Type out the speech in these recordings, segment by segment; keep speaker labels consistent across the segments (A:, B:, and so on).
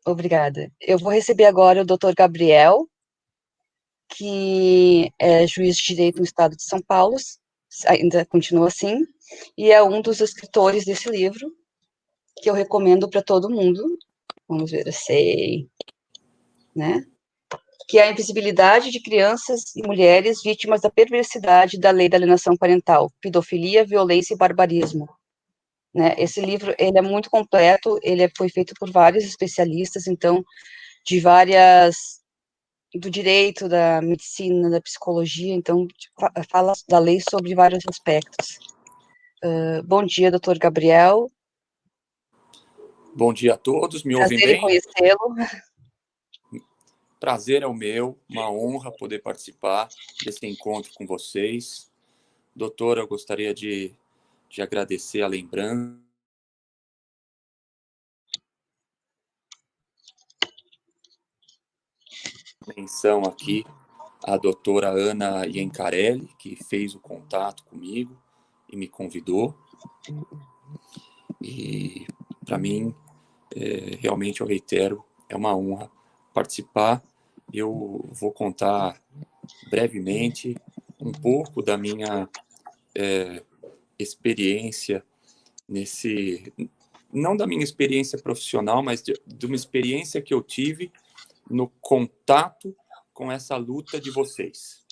A: Obrigada. Eu vou receber agora o Dr. Gabriel, que é juiz de direito no estado de São Paulo, ainda continua assim, e é um dos escritores desse livro, que eu recomendo para todo mundo. Vamos ver, eu sei, né? Que é a invisibilidade de crianças e mulheres vítimas da perversidade da lei da alienação parental, pedofilia, violência e barbarismo. Né? Esse livro, ele é muito completo, foi feito por vários especialistas, então, de várias, do direito, da medicina, da psicologia, então, fala da lei sobre vários aspectos. Bom dia, doutor Gabriel.
B: Bom dia a todos, me ouvem
A: Prazer em
B: bem?
A: conhecê-lo.
B: Prazer é o meu, uma honra poder participar desse encontro com vocês. Doutora, eu gostaria de agradecer a lembrança. Menção aqui a doutora Ana Iancarelli, que fez o contato comigo e me convidou. E, para mim, realmente, eu reitero, é uma honra participar. Eu vou contar brevemente um pouco da minha experiência não da minha experiência profissional, mas de uma experiência que eu tive no contato com essa luta de vocês.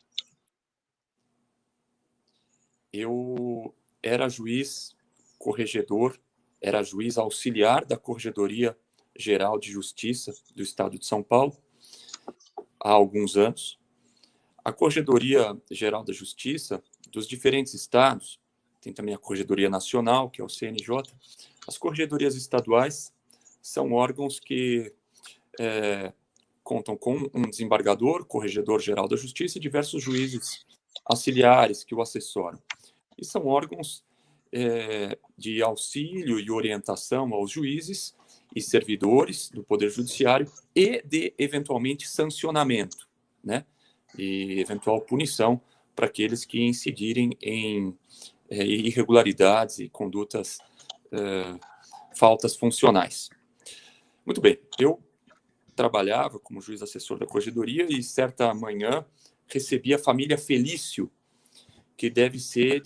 B: Eu era juiz corregedor, era juiz auxiliar da Corregedoria Geral de Justiça do Estado de São Paulo há alguns anos. A Corregedoria Geral da Justiça dos diferentes estados, tem também a Corregedoria Nacional, que é o CNJ. As corregedorias estaduais são órgãos que contam com um desembargador, corregedor-geral da Justiça e diversos juízes auxiliares que o assessoram. E são órgãos de auxílio e orientação aos juízes e servidores do Poder Judiciário e de, eventualmente, sancionamento, né? E eventual punição para aqueles que incidirem em irregularidades e condutas, faltas funcionais. Muito bem, eu trabalhava como juiz assessor da Corregedoria e, certa manhã, recebi a família Felício, que deve ser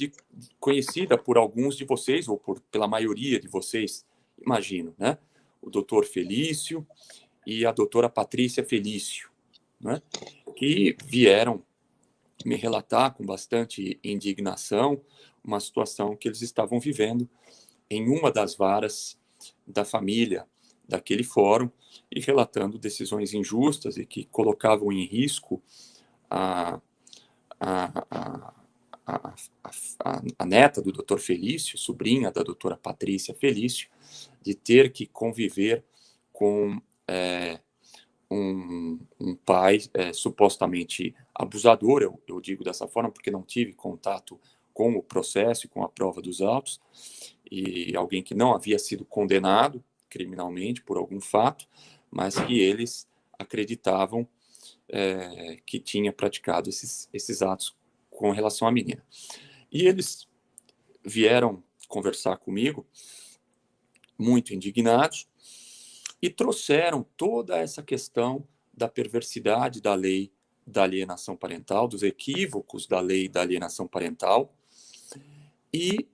B: conhecida por alguns de vocês, ou pela maioria de vocês, imagino, né? O doutor Felício e a doutora Patrícia Felício, né? Que vieram me relatar com bastante indignação uma situação que eles estavam vivendo em uma das varas da família daquele fórum e relatando decisões injustas e que colocavam em risco a neta do Dr. Felício, sobrinha da doutora Patrícia Felício, de ter que conviver com um pai supostamente abusador, eu digo dessa forma porque não tive contato com o processo e com a prova dos autos, e alguém que não havia sido condenado criminalmente por algum fato, mas que eles acreditavam que tinha praticado esses atos com relação à menina. E eles vieram conversar comigo, muito indignados, e trouxeram toda essa questão da perversidade da lei da alienação parental, dos equívocos da lei da alienação parental e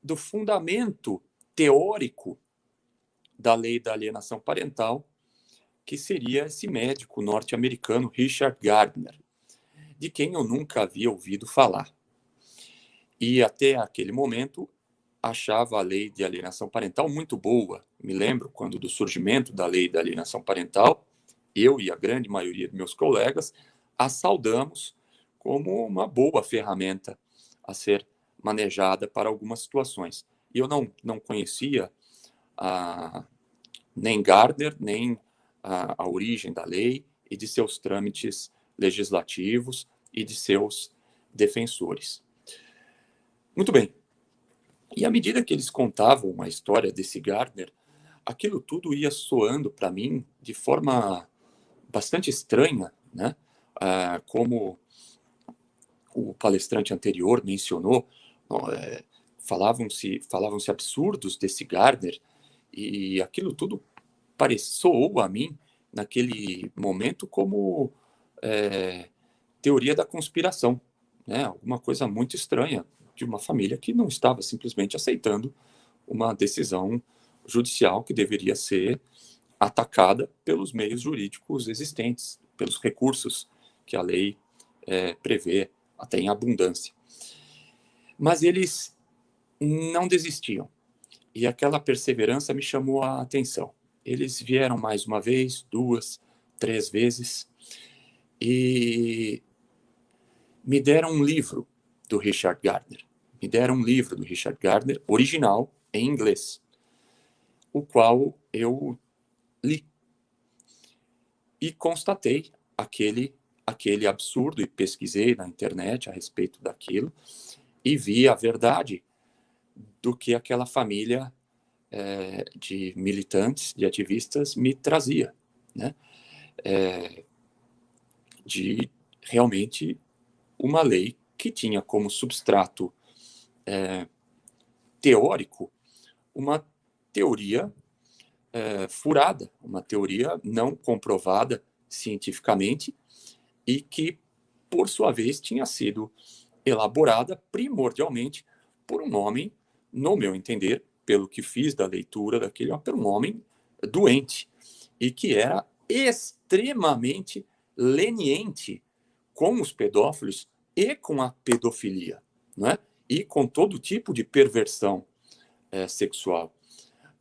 B: do fundamento teórico da lei da alienação parental, que seria esse médico norte-americano Richard Gardner, de quem eu nunca havia ouvido falar. E até aquele momento achava a lei de alienação parental muito boa. Me lembro quando do surgimento da lei da alienação parental, eu e a grande maioria dos meus colegas a saudamos como uma boa ferramenta a ser manejada para algumas situações. E eu não conhecia nem Gardner, nem a origem da lei e de seus trâmites legislativos e de seus defensores. Muito bem. E à medida que eles contavam a história desse Gardner, aquilo tudo ia soando para mim de forma bastante estranha, né? Como o palestrante anterior mencionou, falavam-se absurdos desse Gardner, e aquilo tudo soou a mim, naquele momento, como teoria da conspiração, né? Alguma coisa muito estranha de uma família que não estava simplesmente aceitando uma decisão judicial que deveria ser atacada pelos meios jurídicos existentes, pelos recursos que a lei prevê, até em abundância. Mas eles não desistiam, e aquela perseverança me chamou a atenção. Eles vieram mais uma vez, 2, 3 vezes, e me deram um livro do Richard Gardner. Me deram um livro do Richard Gardner, original, em inglês, o qual eu li. E constatei aquele absurdo, e pesquisei na internet a respeito daquilo, e vi a verdade do que aquela família de militantes, de ativistas, me trazia, né? De realmente uma lei que tinha como substrato teórico uma teoria furada, uma teoria não comprovada cientificamente e que, por sua vez, tinha sido elaborada primordialmente por um homem, no meu entender, pelo que fiz da leitura daquele, por um homem doente e que era extremamente leniente com os pedófilos e com a pedofilia, né? E com todo tipo de perversão sexual.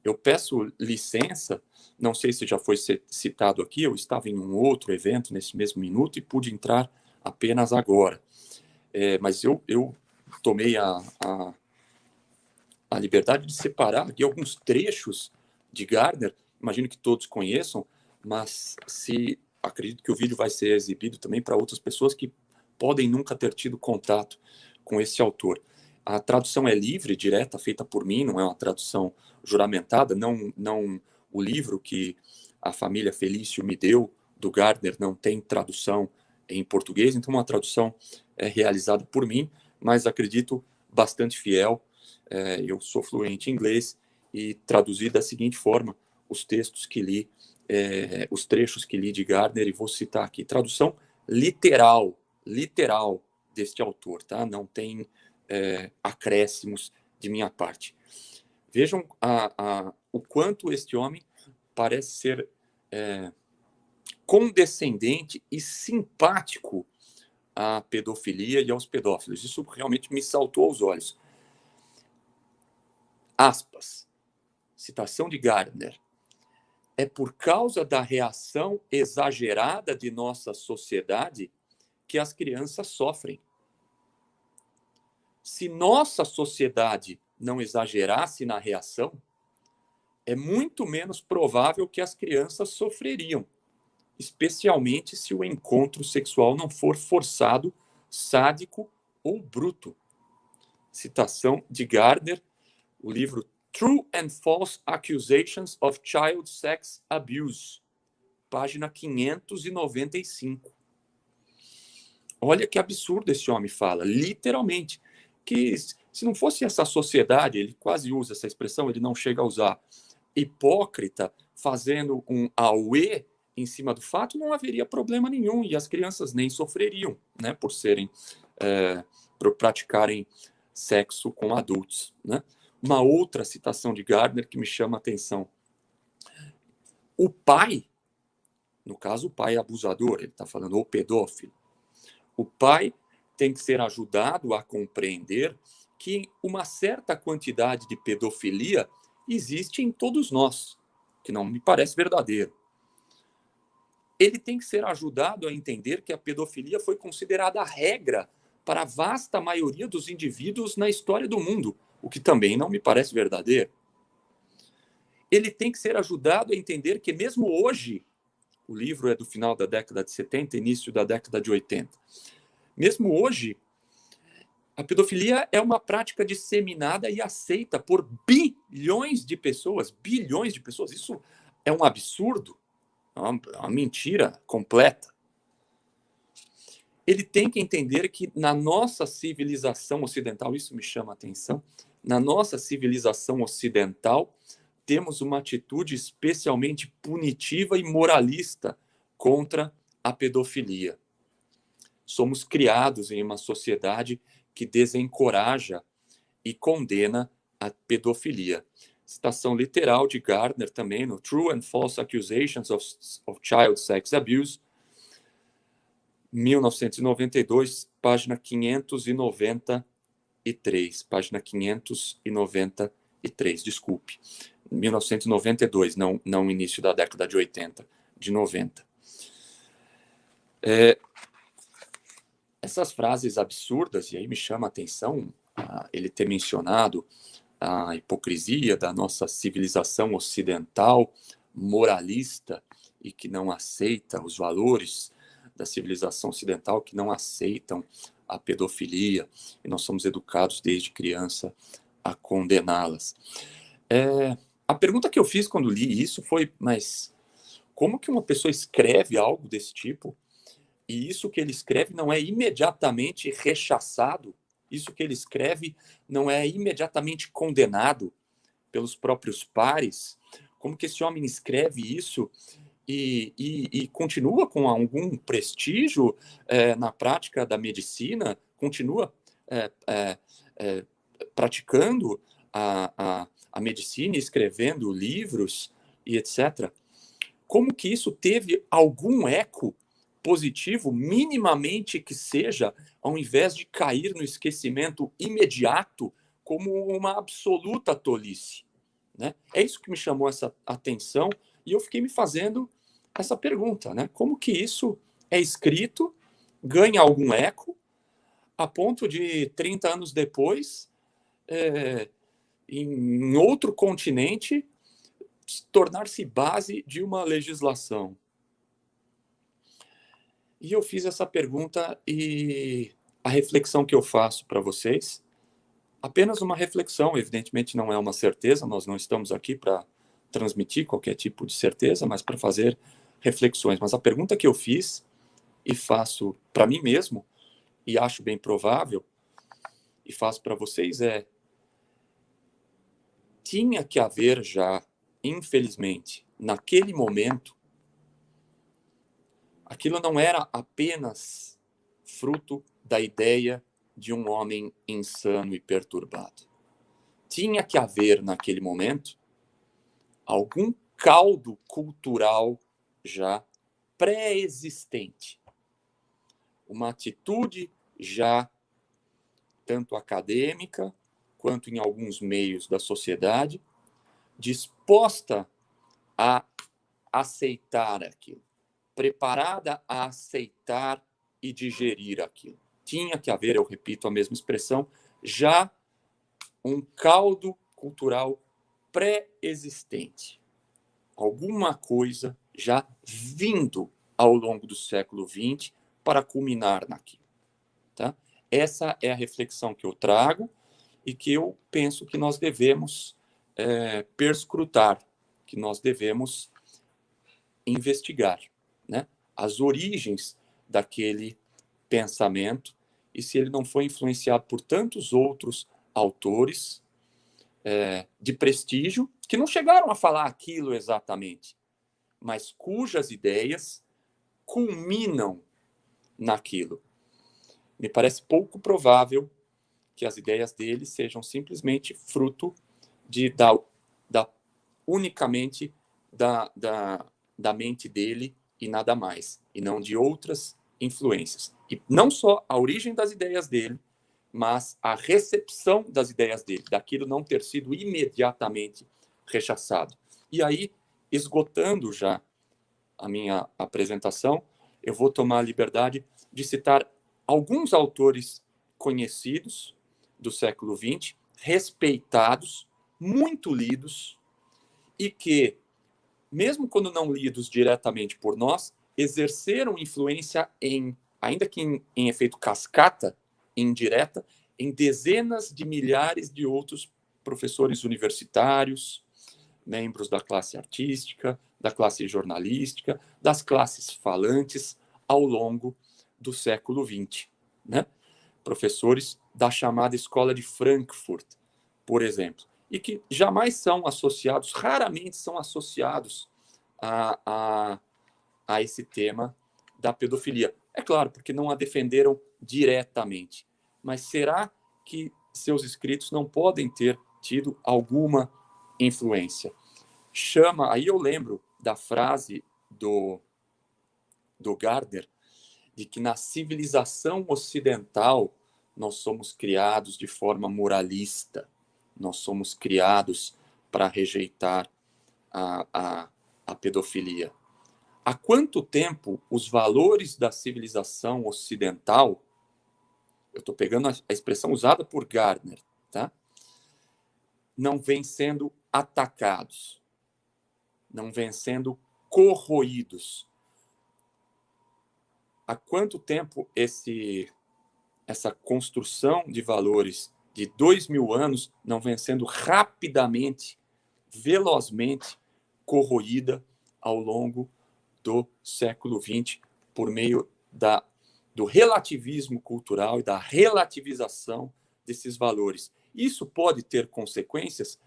B: Eu peço licença, não sei se já foi citado aqui, eu estava em um outro evento nesse mesmo minuto e pude entrar apenas agora. Mas eu tomei a liberdade de separar aqui alguns trechos de Gardner, imagino que todos conheçam, mas acredito que o vídeo vai ser exibido também para outras pessoas que podem nunca ter tido contato com esse autor. A tradução é livre, direta, feita por mim, não é uma tradução juramentada, não o livro que a família Felício me deu, do Gardner, não tem tradução em português, então uma tradução realizada por mim, mas acredito bastante fiel. Eu sou fluente em inglês e traduzi da seguinte forma os textos que li, os trechos que li de Gardner, e vou citar aqui. Tradução literal deste autor, tá? Não tem acréscimos de minha parte. Vejam o quanto este homem parece ser condescendente e simpático à pedofilia e aos pedófilos. Isso realmente me saltou aos olhos. Aspas, citação de Gardner. É por causa da reação exagerada de nossa sociedade que as crianças sofrem. Se nossa sociedade não exagerasse na reação, é muito menos provável que as crianças sofreriam, especialmente se o encontro sexual não for forçado, sádico ou bruto. Citação de Gardner, o livro True and False Accusations of Child Sex Abuse, página 595. Olha que absurdo esse homem fala, literalmente, que se não fosse essa sociedade, ele quase usa essa expressão, ele não chega a usar, hipócrita, fazendo um auê em cima do fato, não haveria problema nenhum, e as crianças nem sofreriam, né, por praticarem sexo com adultos, né? Uma outra citação de Gardner que me chama a atenção. O pai, no caso o pai abusador, ele está falando o pedófilo, o pai tem que ser ajudado a compreender que uma certa quantidade de pedofilia existe em todos nós, que não me parece verdadeiro. Ele tem que ser ajudado a entender que a pedofilia foi considerada a regra para a vasta maioria dos indivíduos na história do mundo, o que também não me parece verdadeiro. Ele tem que ser ajudado a entender que mesmo hoje, o livro é do final da década de 70, início da década de 80, mesmo hoje, a pedofilia é uma prática disseminada e aceita por bilhões de pessoas. Isso é um absurdo, é uma mentira completa. Ele tem que entender que na nossa civilização ocidental, isso me chama a atenção, na nossa civilização ocidental, temos uma atitude especialmente punitiva e moralista contra a pedofilia. Somos criados em uma sociedade que desencoraja e condena a pedofilia. Citação literal de Gardner também, no True and False Accusations of Child Sex Abuse, 1992, página 593. Página 593, desculpe. 1992, não início da década de 80, de 90. Essas frases absurdas, e aí me chama a atenção ele ter mencionado a hipocrisia da nossa civilização ocidental, moralista, e que não aceita os valores da civilização ocidental, que não aceitam a pedofilia, e nós somos educados desde criança a condená-las. A pergunta que eu fiz quando li isso foi, mas como que uma pessoa escreve algo desse tipo, e isso que ele escreve não é imediatamente rechaçado, isso que ele escreve não é imediatamente condenado pelos próprios pares? Como que esse homem escreve isso e continua com algum prestígio na prática da medicina, continua praticando a medicina, escrevendo livros e etc. Como que isso teve algum eco positivo, minimamente que seja, ao invés de cair no esquecimento imediato como uma absoluta tolice, né? É isso que me chamou essa atenção, e eu fiquei me fazendo essa pergunta, né? Como que isso é escrito, ganha algum eco, a ponto de 30 anos depois, em outro continente, tornar-se base de uma legislação? E eu fiz essa pergunta, e a reflexão que eu faço para vocês, apenas uma reflexão, evidentemente não é uma certeza, nós não estamos aqui para transmitir qualquer tipo de certeza, mas para fazer reflexões. Mas a pergunta que eu fiz e faço para mim mesmo, e acho bem provável, e faço para vocês tinha que haver já, infelizmente, naquele momento, aquilo não era apenas fruto da ideia de um homem insano e perturbado. Tinha que haver, naquele momento, algum caldo cultural já pré-existente. Uma atitude já, tanto acadêmica, quanto em alguns meios da sociedade, disposta a aceitar aquilo, preparada a aceitar e digerir aquilo. Tinha que haver, eu repito a mesma expressão, já um caldo cultural pré-existente. Alguma coisa já vindo ao longo do século XX para culminar naquilo. Tá? Essa é a reflexão que eu trago e que eu penso que nós devemos perscrutar, que nós devemos investigar, né? As origens daquele pensamento, e se ele não foi influenciado por tantos outros autores de prestígio, que não chegaram a falar aquilo exatamente, mas cujas ideias culminam naquilo. Me parece pouco provável que as ideias dele sejam simplesmente fruto unicamente da mente dele e nada mais, e não de outras influências. E não só a origem das ideias dele, mas a recepção das ideias dele, daquilo não ter sido imediatamente rechaçado. E aí, esgotando já a minha apresentação, eu vou tomar a liberdade de citar alguns autores conhecidos do século XX, respeitados, muito lidos, e que, mesmo quando não lidos diretamente por nós, exerceram influência ainda que em efeito cascata, indireta, em dezenas de milhares de outros professores universitários, membros da classe artística, da classe jornalística, das classes falantes ao longo do século XX, né? Professores da chamada Escola de Frankfurt, por exemplo. e que jamais são associados, raramente são associados a esse tema da pedofilia. É claro, porque não a defenderam diretamente. Mas será que seus escritos não podem ter tido alguma influência? Aí eu lembro da frase do Gardner, de que na civilização ocidental nós somos criados de forma moralista, nós somos criados para rejeitar a pedofilia. Há quanto tempo os valores da civilização ocidental, eu estou pegando a expressão usada por Gardner, tá? Não vêm sendo atacados, não vêm sendo corroídos? Há quanto tempo essa construção de valores de 2000 anos não vem sendo rapidamente, velozmente corroída ao longo do século XX por meio do relativismo cultural e da relativização desses valores? Isso pode ter consequências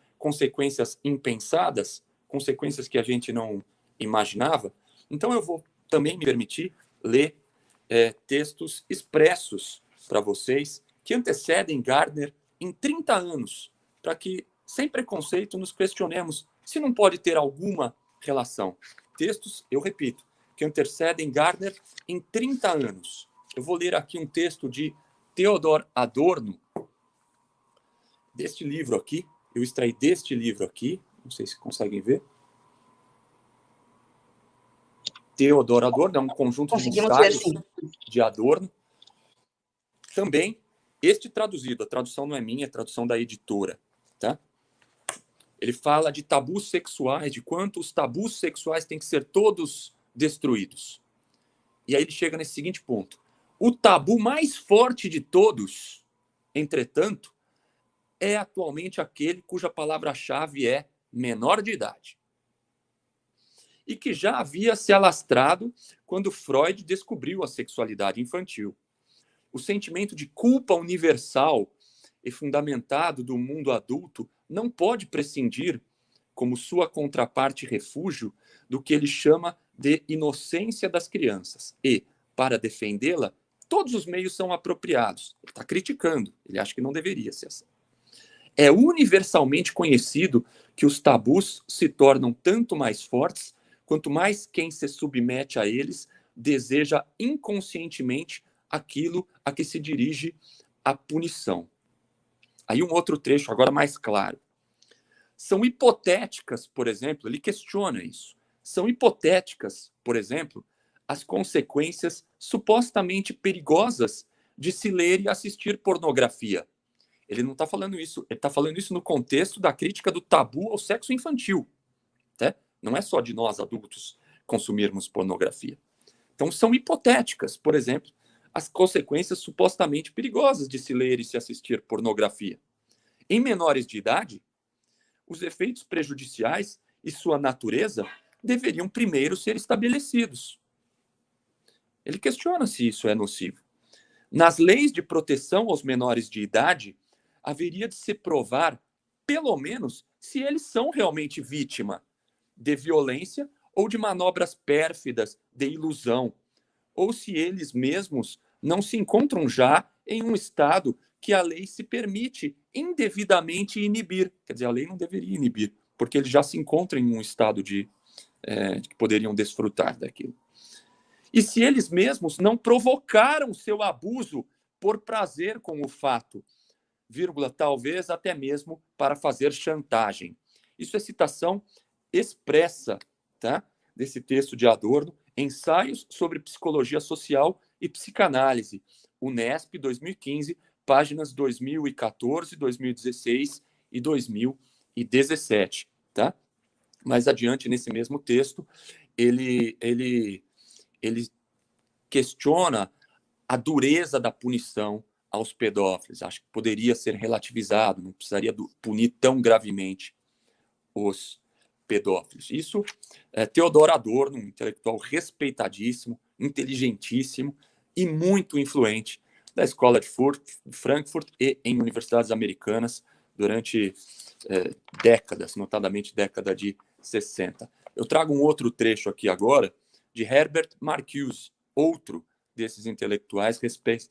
B: impensadas, consequências que a gente não imaginava. Então eu vou também me permitir ler textos expressos para vocês que antecedem Gardner em 30 anos, para que, sem preconceito, nos questionemos se não pode ter alguma relação. Textos, eu repito, que antecedem Gardner em 30 anos. Eu vou ler aqui um texto de Theodor Adorno, deste livro aqui. Eu extraí deste livro aqui, não sei se conseguem ver. Theodor Adorno é um conjunto de ensaios de Adorno. Também, este traduzido, a tradução não é minha, é a tradução da editora, tá? Ele fala de tabus sexuais, de quanto os tabus sexuais têm que ser todos destruídos. E aí ele chega nesse seguinte ponto: o tabu mais forte de todos, entretanto, é atualmente aquele cuja palavra-chave é menor de idade. E que já havia se alastrado quando Freud descobriu a sexualidade infantil. O sentimento de culpa universal e fundamentado do mundo adulto não pode prescindir, como sua contraparte refúgio, do que ele chama de inocência das crianças. E, para defendê-la, todos os meios são apropriados. Ele está criticando, ele acha que não deveria ser assim. É universalmente conhecido que os tabus se tornam tanto mais fortes quanto mais quem se submete a eles deseja inconscientemente aquilo a que se dirige a punição. Aí um outro trecho, agora mais claro. São hipotéticas, por exemplo, ele questiona isso. São hipotéticas, por exemplo, as consequências supostamente perigosas de se ler e assistir pornografia. Ele não está falando isso, ele está falando isso no contexto da crítica do tabu ao sexo infantil. Né? Não é só de nós, adultos, consumirmos pornografia. Então, são hipotéticas, por exemplo, as consequências supostamente perigosas de se ler e se assistir pornografia. Em menores de idade, os efeitos prejudiciais e sua natureza deveriam primeiro ser estabelecidos. Ele questiona se isso é nocivo. Nas leis de proteção aos menores de idade, haveria de se provar, pelo menos, se eles são realmente vítima de violência ou de manobras pérfidas de ilusão, ou se eles mesmos não se encontram já em um estado que a lei se permite indevidamente inibir. Quer dizer, a lei não deveria inibir, porque eles já se encontram em um estado de que poderiam desfrutar daquilo. E se eles mesmos não provocaram seu abuso por prazer com o fato, vírgula, talvez até mesmo para fazer chantagem. Isso é citação expressa, tá, desse texto de Adorno, Ensaios sobre Psicologia Social e Psicanálise, Unesp, 2015, páginas 2014, 2016 e 2017. Tá? Mais adiante, nesse mesmo texto, ele questiona a dureza da punição aos pedófilos. Acho que poderia ser relativizado, não precisaria punir tão gravemente os pedófilos. Isso é Theodor Adorno, um intelectual respeitadíssimo, inteligentíssimo e muito influente da Escola de Frankfurt e em universidades americanas durante décadas, notadamente década de 60. Eu trago um outro trecho aqui agora de Herbert Marcuse, outro desses intelectuais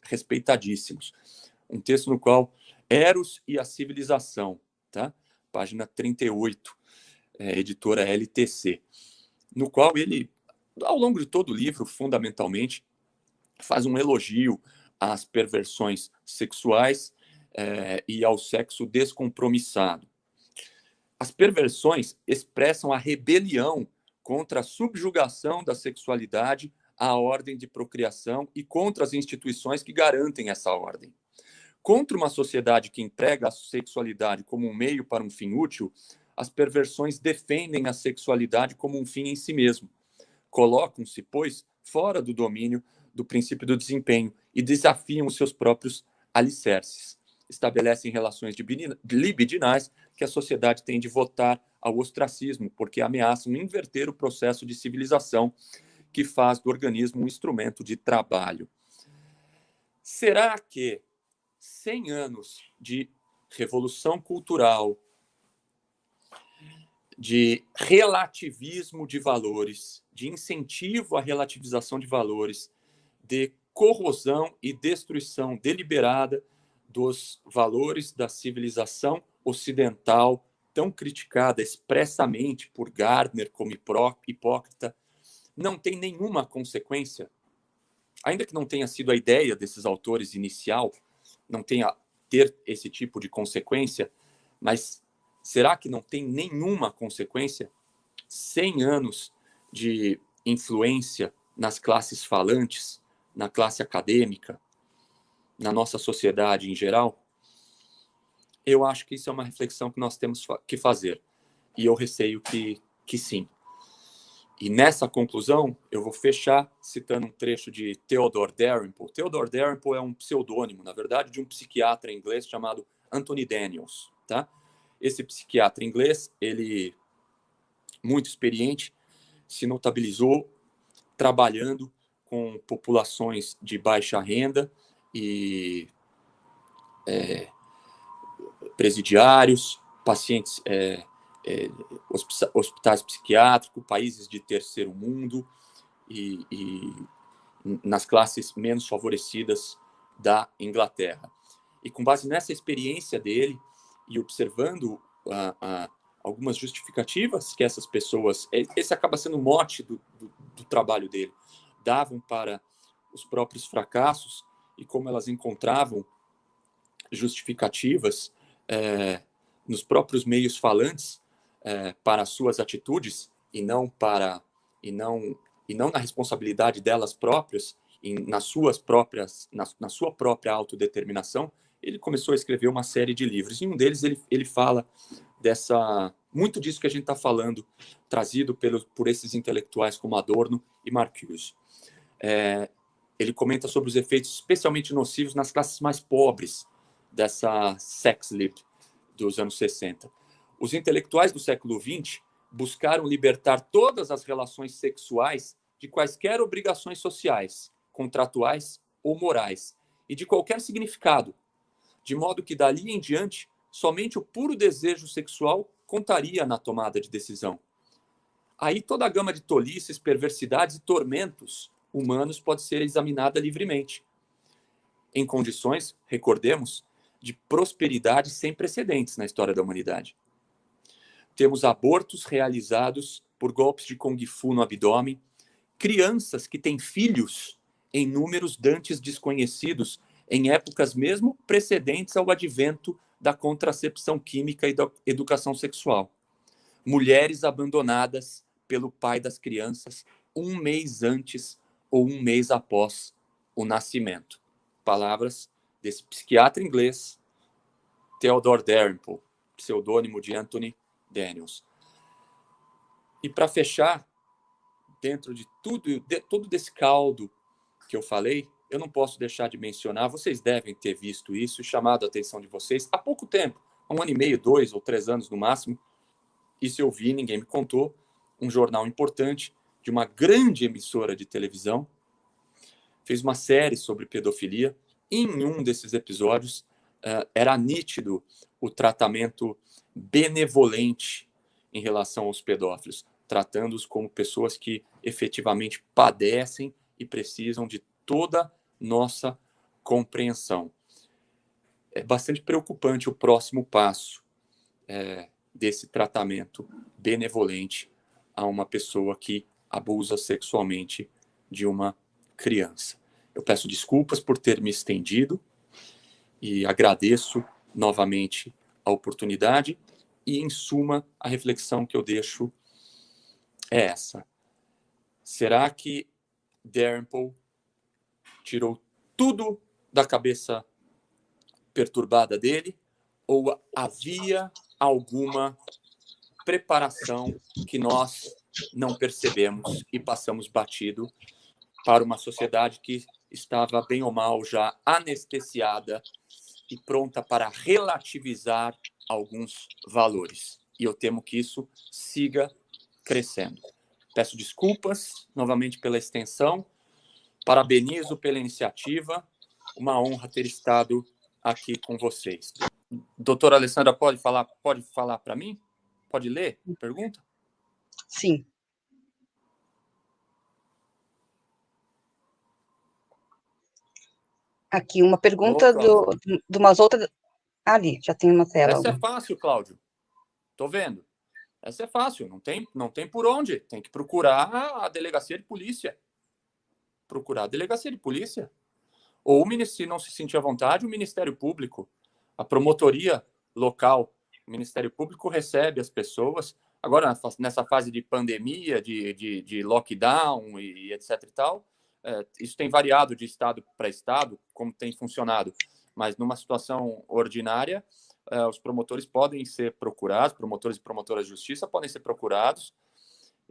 B: respeitadíssimos. Um texto no qual Eros e a Civilização, tá? Página 38, editora LTC, no qual ele, ao longo de todo o livro, fundamentalmente, faz um elogio às perversões sexuais e ao sexo descompromissado. As perversões expressam a rebelião contra a subjugação da sexualidade à ordem de procriação e contra as instituições que garantem essa ordem. Contra uma sociedade que emprega a sexualidade como um meio para um fim útil, as perversões defendem a sexualidade como um fim em si mesmo. Colocam-se, pois, fora do domínio do princípio do desempenho e desafiam os seus próprios alicerces. Estabelecem relações libidinais que a sociedade tem de votar ao ostracismo, porque ameaçam inverter o processo de civilização que faz do organismo um instrumento de trabalho. Será que 100 anos de revolução cultural, de relativismo de valores, de incentivo à relativização de valores, de corrosão e destruição deliberada dos valores da civilização ocidental, tão criticada expressamente por Gardner como hipócrita, não tem nenhuma consequência? Ainda que não tenha sido a ideia desses autores inicial, não tenha ter esse tipo de consequência, mas será que não tem nenhuma consequência? 100 anos de influência nas classes falantes, na classe acadêmica, na nossa sociedade em geral? Eu acho que isso é uma reflexão que nós temos que fazer. E eu receio que sim. E nessa conclusão, eu vou fechar citando um trecho de Theodore Dalrymple. Theodore Dalrymple é um pseudônimo, na verdade, de um psiquiatra inglês chamado Anthony Daniels, tá? Esse psiquiatra inglês, ele, muito experiente, se notabilizou trabalhando com populações de baixa renda e presidiários, pacientes, hospitais psiquiátricos, países de terceiro mundo e nas classes menos favorecidas da Inglaterra. E com base nessa experiência dele e observando algumas justificativas que essas pessoas, esse acaba sendo o mote do trabalho dele, davam para os próprios fracassos e como elas encontravam justificativas nos próprios meios falantes para suas atitudes e não na responsabilidade delas próprias, na sua própria autodeterminação. Ele começou a escrever uma série de livros. Em um deles ele fala muito disso que a gente está falando, trazido por esses intelectuais como Adorno e Marcuse. Ele comenta sobre os efeitos especialmente nocivos nas classes mais pobres dessa sex lib dos anos 60. Os intelectuais do século XX buscaram libertar todas as relações sexuais de quaisquer obrigações sociais, contratuais ou morais, e de qualquer significado, de modo que dali em diante somente o puro desejo sexual contaria na tomada de decisão. Aí toda a gama de tolices, perversidades e tormentos humanos pode ser examinada livremente, em condições, recordemos, de prosperidade sem precedentes na história da humanidade. Temos abortos realizados por golpes de Kung Fu no abdômen, crianças que têm filhos em números dantes desconhecidos, em épocas mesmo precedentes ao advento da contracepção química e da educação sexual. Mulheres abandonadas pelo pai das crianças 1 mês antes ou 1 mês após o nascimento. Palavras desse psiquiatra inglês, Theodore Dalrymple, pseudônimo de Anthony Daniels. E para fechar, dentro de todo desse caldo que eu falei, eu não posso deixar de mencionar, vocês devem ter visto isso, chamado a atenção de vocês, há pouco tempo, há 1 ano e meio, 2 ou 3 anos no máximo, isso eu vi, ninguém me contou, um jornal importante de uma grande emissora de televisão, fez uma série sobre pedofilia. Em um desses episódios, era nítido o tratamento benevolente em relação aos pedófilos, tratando-os como pessoas que efetivamente padecem e precisam de toda nossa compreensão. É bastante preocupante o próximo passo desse tratamento benevolente a uma pessoa que abusa sexualmente de uma criança. Eu peço desculpas por ter me estendido e agradeço novamente a oportunidade e, em suma, a reflexão que eu deixo é essa. Será que Dalrymple tirou tudo da cabeça perturbada dele ou havia alguma preparação que nós não percebemos e passamos batido para uma sociedade que estava bem ou mal já anestesiada e pronta para relativizar alguns valores. E eu temo que isso siga crescendo. Peço desculpas novamente pela extensão, parabenizo pela iniciativa, uma honra ter estado aqui com vocês. Doutora Alessandra, pode falar para mim? Pode ler? Pergunta?
A: Sim. Aqui uma pergunta de umas outras... Ali, já tem uma tela.
B: Essa é fácil, Cláudio. Estou vendo. Essa é fácil, não tem por onde. Tem que procurar a delegacia de polícia. Procurar a delegacia de polícia. Ou, se não se sentir à vontade, o Ministério Público, a promotoria local. O Ministério Público recebe as pessoas. Agora, nessa fase de pandemia, de lockdown e etc. e tal, isso tem variado de estado para estado, como tem funcionado. Mas, numa situação ordinária, os promotores podem ser procurados, promotores e promotoras de justiça podem ser procurados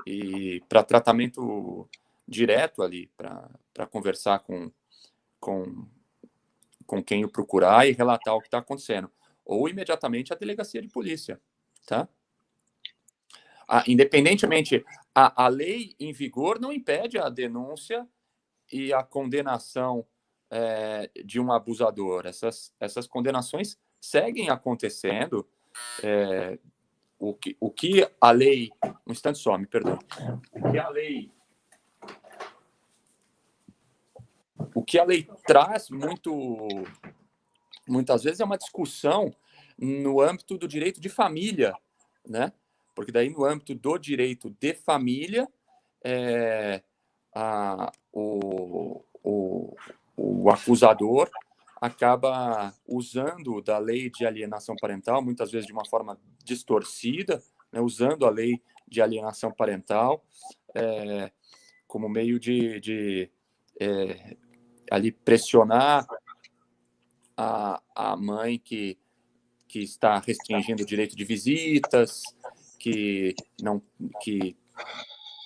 B: e para tratamento direto ali, para conversar com quem o procurar e relatar o que está acontecendo. Ou imediatamente a delegacia de polícia, tá? Independentemente, a lei em vigor não impede a denúncia e a condenação de um abusador. Essas condenações seguem acontecendo. O que a lei... Um instante só, me perdoe. O que a lei traz muitas vezes é uma discussão no âmbito do direito de família, né? Porque daí no âmbito do direito de família o acusador acaba usando da lei de alienação parental, muitas vezes de uma forma distorcida, né? Usando a lei de alienação parental como meio de ali pressionar a mãe que está restringindo o direito de visitas, que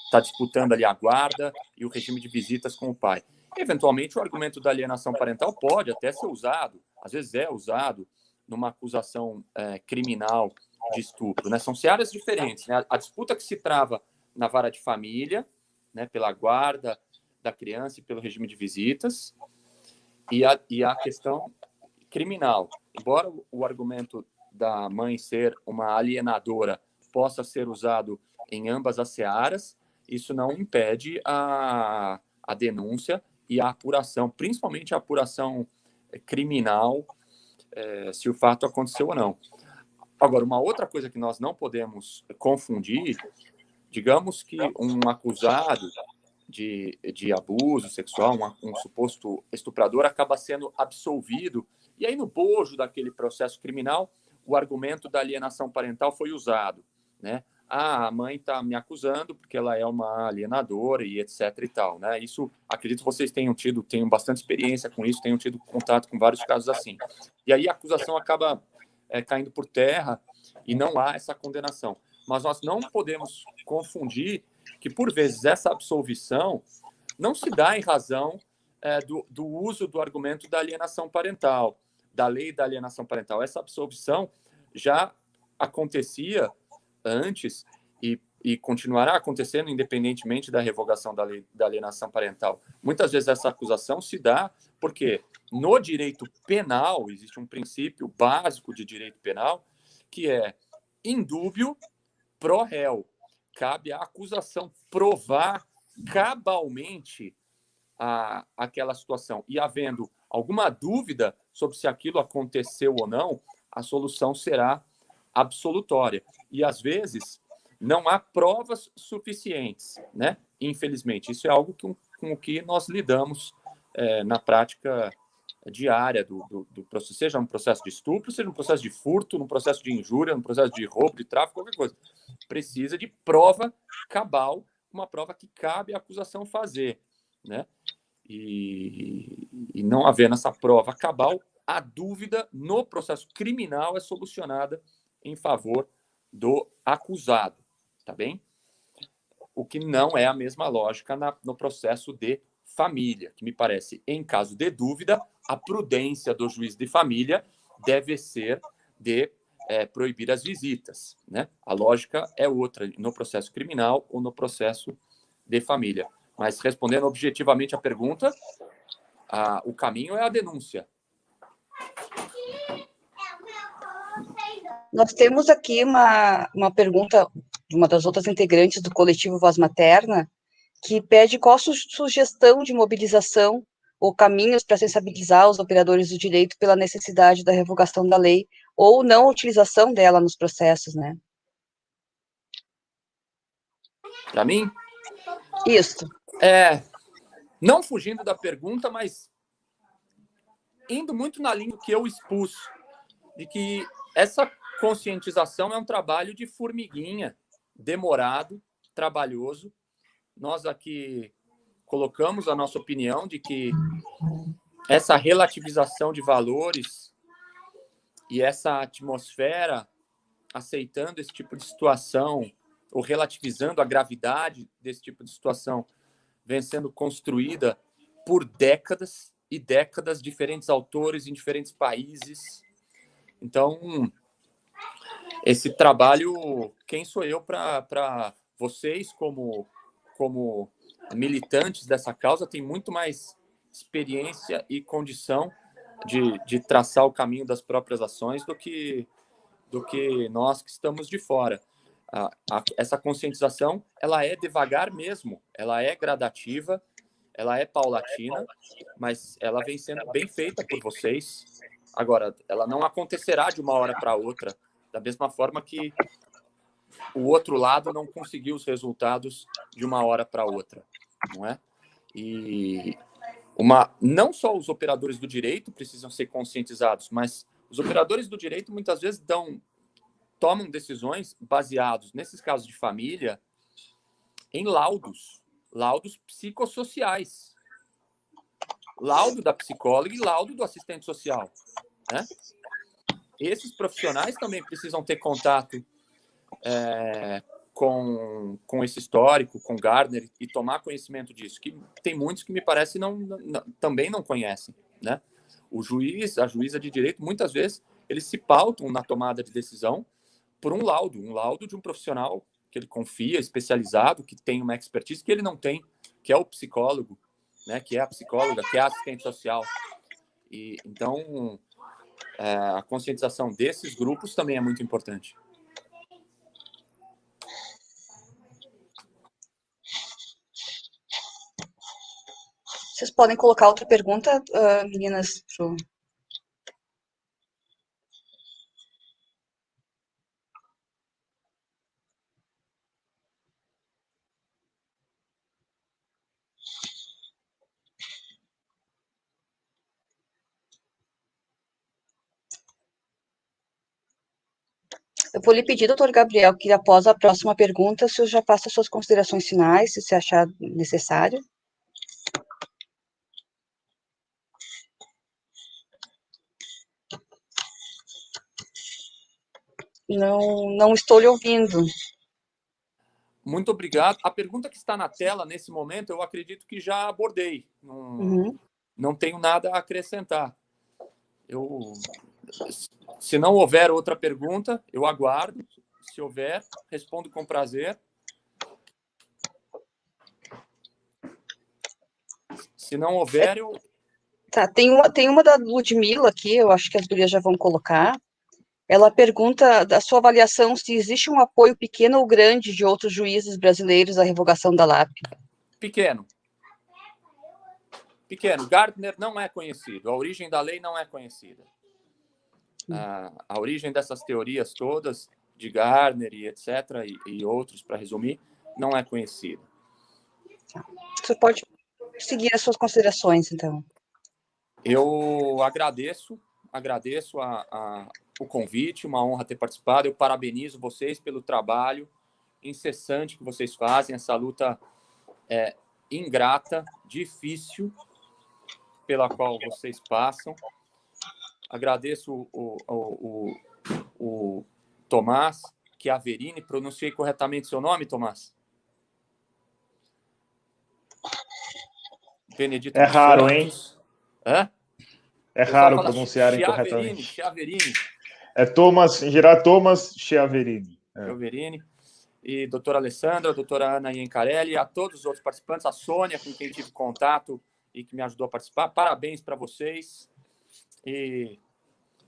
B: está disputando ali a guarda e o regime de visitas com o pai. Eventualmente, o argumento da alienação parental pode até ser usado, às vezes é usado numa acusação criminal de estupro, né? São searas diferentes, né? A disputa que se trava na vara de família, né, pela guarda da criança e pelo regime de visitas, e a questão criminal. Embora o argumento da mãe ser uma alienadora possa ser usado em ambas as searas, isso não impede a denúncia e a apuração, principalmente a apuração criminal, se o fato aconteceu ou não. Agora, uma outra coisa que nós não podemos confundir, digamos que um acusado de abuso sexual, um suposto estuprador, acaba sendo absolvido, e aí no bojo daquele processo criminal, o argumento da alienação parental foi usado, né? A mãe está me acusando porque ela é uma alienadora e etc e tal, né? Isso, acredito que vocês tenham bastante experiência com isso, tenham tido contato com vários casos assim. E aí a acusação acaba caindo por terra e não há essa condenação. Mas nós não podemos confundir que, por vezes, essa absolvição não se dá em razão do uso do argumento da alienação parental, da lei da alienação parental. Essa absolvição já acontecia antes e continuará acontecendo independentemente da revogação da lei da alienação parental. Muitas vezes essa acusação se dá porque no direito penal existe um princípio básico de direito penal que é indúbio pro réu. Cabe à acusação provar cabalmente aquela situação. E havendo alguma dúvida sobre se aquilo aconteceu ou não, a solução será absolutória. E, às vezes, não há provas suficientes, né? Infelizmente. Isso é algo com o que nós lidamos na prática diária do processo, seja um processo de estupro, seja um processo de furto, num processo de injúria, num processo de roubo, de tráfico, qualquer coisa. Precisa de prova cabal, uma prova que cabe à acusação fazer, né? E não havendo essa prova cabal, a dúvida no processo criminal é solucionada em favor do acusado, tá bem? O que não é a mesma lógica no processo de família, que me parece, em caso de dúvida, a prudência do juiz de família deve ser de proibir as visitas, né? A lógica é outra no processo criminal ou no processo de família. Mas, respondendo objetivamente a pergunta, o caminho é a denúncia.
A: Nós temos aqui uma pergunta de uma das outras integrantes do coletivo Voz Materna, que pede qual sugestão de mobilização ou caminhos para sensibilizar os operadores do direito pela necessidade da revogação da lei ou não utilização dela nos processos, né?
B: Para mim?
A: Isso.
B: Não fugindo da pergunta, mas indo muito na linha que eu expus, de que essa conscientização é um trabalho de formiguinha, demorado, trabalhoso. Nós aqui colocamos a nossa opinião de que essa relativização de valores e essa atmosfera aceitando esse tipo de situação ou relativizando a gravidade desse tipo de situação vem sendo construída por décadas e décadas, diferentes autores em diferentes países. Então, esse trabalho, quem sou eu para vocês, como militantes dessa causa, tem muito mais experiência e condição de traçar o caminho das próprias ações do que nós que estamos de fora. Essa conscientização, ela é devagar mesmo, ela é gradativa, ela é paulatina, mas ela vem sendo bem feita por vocês. Agora, ela não acontecerá de uma hora para outra, da mesma forma que o outro lado não conseguiu os resultados de uma hora para outra, não é? E não só os operadores do direito precisam ser conscientizados, mas os operadores do direito muitas vezes tomam decisões baseados, nesses casos de família, em laudos psicossociais. Laudo da psicóloga e laudo do assistente social, né? Esses profissionais também precisam ter contato com esse histórico, com Gardner, e tomar conhecimento disso, que tem muitos que me parece também não conhecem, né? O juiz, a juíza de direito, muitas vezes, eles se pautam na tomada de decisão por um laudo de um profissional que ele confia, especializado, que tem uma expertise que ele não tem, que é o psicólogo, né? Que é a psicóloga, que é a assistente social. E então, a conscientização desses grupos também é muito importante.
A: Vocês podem colocar outra pergunta, meninas, pro... Eu vou lhe pedir, doutor Gabriel, que após a próxima pergunta, o senhor já faça suas considerações finais, se você achar necessário. Não estou lhe ouvindo.
B: Muito obrigado. A pergunta que está na tela nesse momento, eu acredito que já abordei. Não tenho nada a acrescentar. Se não houver outra pergunta, eu aguardo. Se houver, respondo com prazer. Se não houver, eu...
A: Tá, tem uma da Ludmilla aqui, eu acho que as gurias já vão colocar. Ela pergunta da sua avaliação se existe um apoio pequeno ou grande de outros juízes brasileiros à revogação da LAP.
B: Pequeno. Pequeno. Gardner não é conhecido. A origem da lei não é conhecida. A origem dessas teorias todas, de Gardner e etc., e outros, para resumir, não é conhecida.
A: Você pode seguir as suas considerações, então.
B: Eu agradeço o convite, uma honra ter participado. Eu parabenizo vocês pelo trabalho incessante que vocês fazem, essa luta ingrata, difícil, pela qual vocês passam. Agradeço o Tomás Chiaverini. Pronunciei corretamente seu nome, Tomás? Benedito
C: É
B: dos
C: raro,
B: Santos.
C: hein?
B: Hã?
C: É raro pronunciar incorretamente.
B: Chiaverini.
C: É Thomas, em geral, Thomas Chiaverini.
B: Chiaverini. E doutora Alessandra, doutora Ana Iancarelli, a todos os outros participantes, a Sônia, com quem tive contato e que me ajudou a participar. Parabéns para vocês. E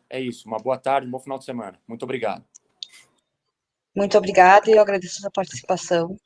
B: é isso. Uma boa tarde, um bom final de semana. Muito obrigado.
A: Muito obrigada e eu agradeço a sua participação.